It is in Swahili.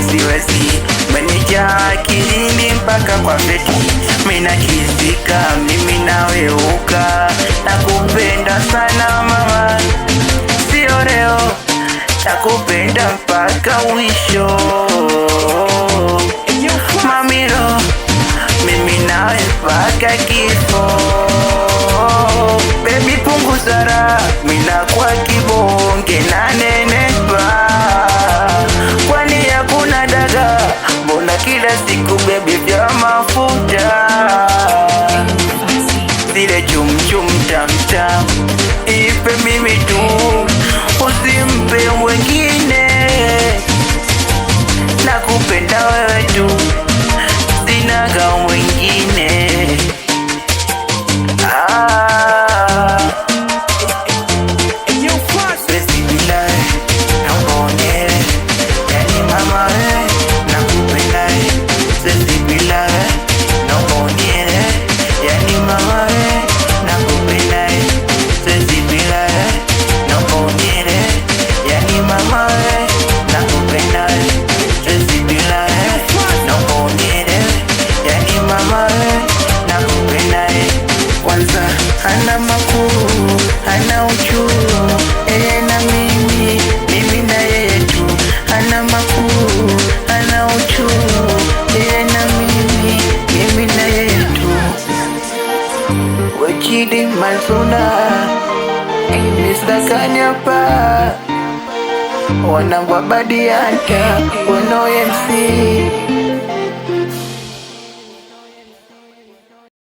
siwezi, umenijaa akilini mpaka kwa beti. Mina kizika mimi naweuka, nakupenda sana mama, sio leo, nakupenda mpaka mwisho. Mamilo, mimi nawe mpaka kifo. Baby punguza raha, mina kwa kibonge na nenepa. Kwani hakuna daga, mbona kila siku baby vya mafuta? Zile chum tam tam, ipe mimi tu, usimpe mwengine. Nakupenda wewe tu, sinaga mwengine. Hana makuu, hana uchuru, yeye na mimi, mimi na yeye tu. Hana makuu, hana uchuru, yeye na mimi, mimi na yeye tu. Wachidi Manzuna, Mr. Kanyapa, wanangu wa Badianta, Ono MC.